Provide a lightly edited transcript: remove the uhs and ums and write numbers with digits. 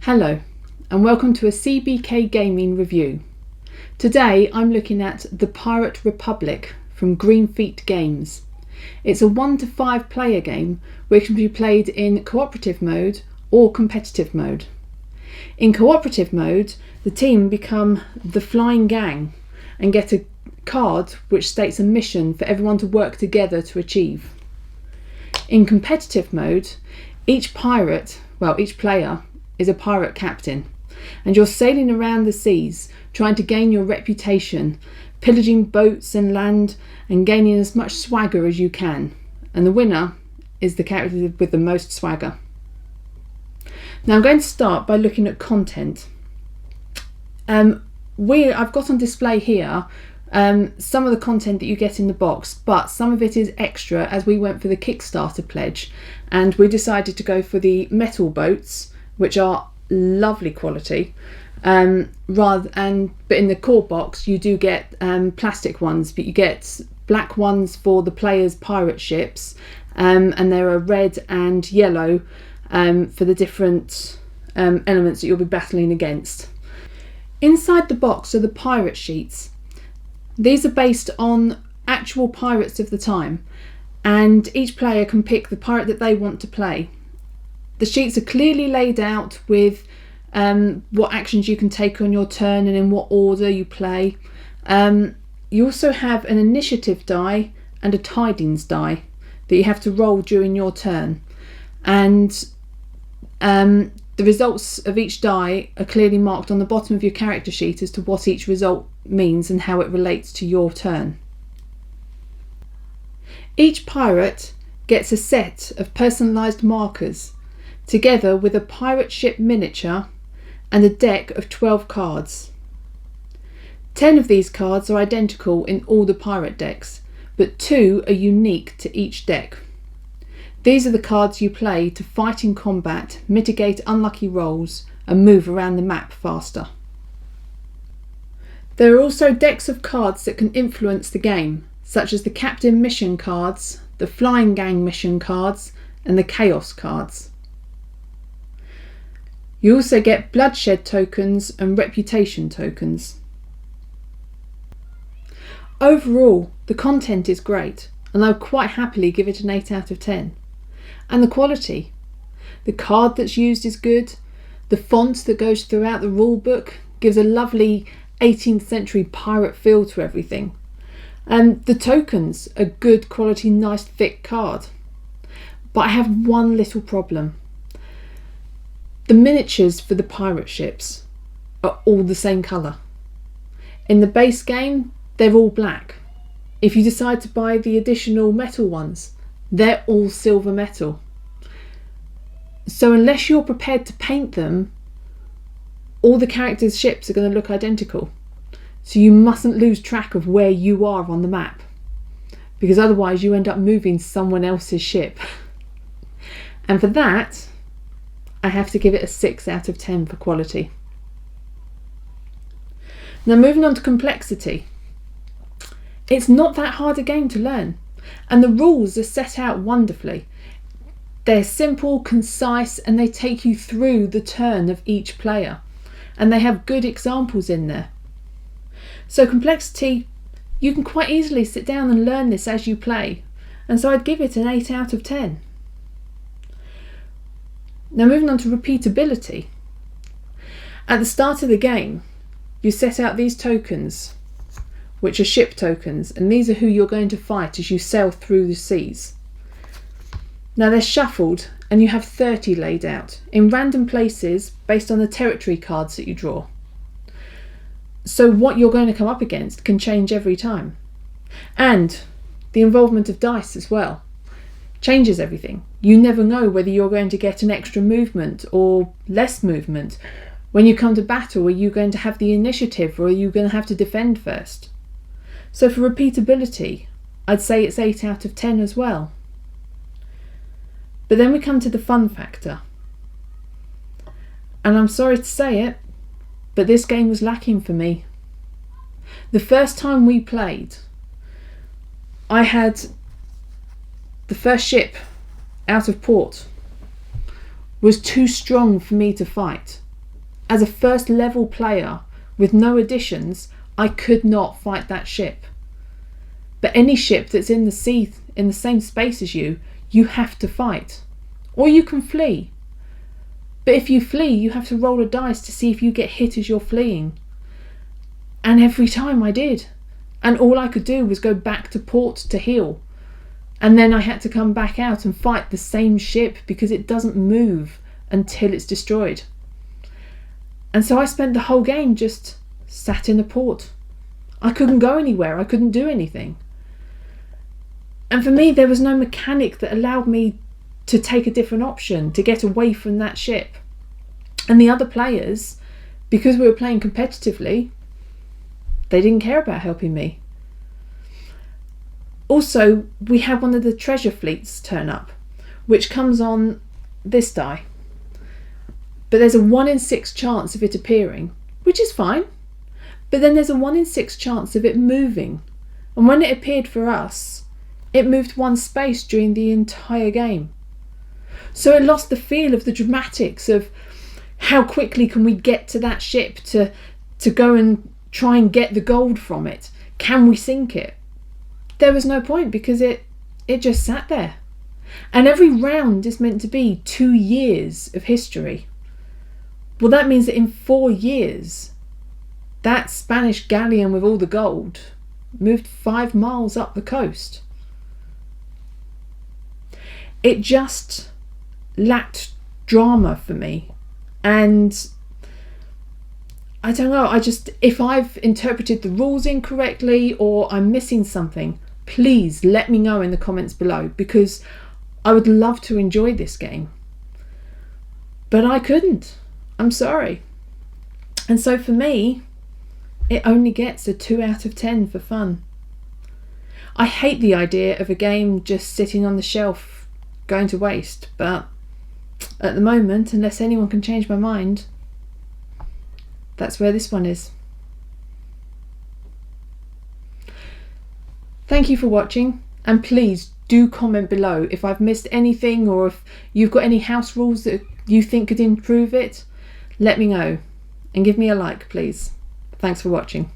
Hello and welcome to a CBK gaming review. Today I'm looking at The Pirate Republic from Greenfeet Games. It's a 1 to 5 player game which can be played in cooperative mode or competitive mode. In cooperative mode, the team become the flying gang and get a card which states a mission for everyone to work together to achieve. In competitive mode, each player is a pirate captain, and you're sailing around the seas trying to gain your reputation, pillaging boats and land and gaining as much swagger as you can, and the winner is the character with the most swagger. Now I'm going to start by looking at content. I've got on display here some of the content that you get in the box, but some of it is extra as we went for the Kickstarter pledge and we decided to go for the metal boats, which are lovely quality, but in the core box you do get plastic ones, but you get black ones for the players' pirate ships, and there are red and yellow for the different elements that you'll be battling against. Inside the box are the pirate sheets. These are based on actual pirates of the time, and each player can pick the pirate that they want to play. The sheets are clearly laid out with what actions you can take on your turn and in what order you play. You also have an initiative die and a tidings die that you have to roll during your turn, and the results of each die are clearly marked on the bottom of your character sheet as to what each result means and how it relates to your turn. Each pirate gets a set of personalised markers together with a pirate ship miniature and a deck of 12 cards. 10 of these cards are identical in all the pirate decks, but 2 are unique to each deck. These are the cards you play to fight in combat, mitigate unlucky rolls, and move around the map faster. There are also decks of cards that can influence the game, such as the Captain mission cards, the Flying Gang mission cards, and the Chaos cards. You also get bloodshed tokens and reputation tokens. Overall, the content is great, and I would quite happily give it an 8 out of 10. And the quality. The card that's used is good. The font that goes throughout the rulebook gives a lovely 18th century pirate feel to everything. And the tokens are good quality, nice thick card. But I have one little problem. The miniatures for the pirate ships are all the same colour. In the base game, they're all black. If you decide to buy the additional metal ones, they're all silver metal. So unless you're prepared to paint them, all the characters' ships are going to look identical. So you mustn't lose track of where you are on the map, because otherwise you end up moving someone else's ship. And for that, I have to give it a 6 out of 10 for quality. Now moving on to complexity. It's not that hard a game to learn, and the rules are set out wonderfully. They're simple, concise, and they take you through the turn of each player, and they have good examples in there. So complexity, you can quite easily sit down and learn this as you play, and so I'd give it an 8 out of 10. Now moving on to repeatability. At the start of the game, you set out these tokens, which are ship tokens, and these are who you're going to fight as you sail through the seas. Now they're shuffled, and you have 30 laid out in random places based on the territory cards that you draw. So what you're going to come up against can change every time. And the involvement of dice as well changes everything. You never know whether you're going to get an extra movement or less movement. When you come to battle, are you going to have the initiative or are you going to have to defend first? So for repeatability, I'd say it's 8 out of 10 as well. But then we come to the fun factor. And I'm sorry to say it, but this game was lacking for me. The first time we played, I had the first ship out of port was too strong for me to fight. as a first level player with no additions, I could not fight that ship. But any ship that's in the sea, in the same space as you, you have to fight. Or you can flee. But if you flee, you have to roll a dice to see if you get hit as you're fleeing. And every time I did. And all I could do was go back to port to heal. And then I had to come back out and fight the same ship because it doesn't move until it's destroyed. And so I spent the whole game just sat in the port. I couldn't go anywhere. I couldn't do anything. And for me, there was no mechanic that allowed me to take a different option, to get away from that ship. And the other players, because we were playing competitively, they didn't care about helping me. Also, we had one of the treasure fleets turn up, which comes on this die. But there's a 1 in 6 chance of it appearing, which is fine. But then there's a 1 in 6 chance of it moving. And when it appeared for us, it moved 1 space during the entire game. So it lost the feel of the dramatics of how quickly can we get to that ship to go and try and get the gold from it. Can we sink it? There was no point because it just sat there. And every round is meant to be 2 years of history. Well, that means that in 4 years, that Spanish galleon with all the gold moved 5 miles up the coast. It just lacked drama for me. And I don't know, if I've interpreted the rules incorrectly or I'm missing something, please let me know in the comments below, because I would love to enjoy this game. But I couldn't. I'm sorry. And so for me, it only gets a 2 out of 10 for fun. I hate the idea of a game just sitting on the shelf going to waste, but at the moment, unless anyone can change my mind, that's where this one is. Thank you for watching, and please do comment below if I've missed anything or if you've got any house rules that you think could improve it. Let me know and give me a like, please. Thanks for watching.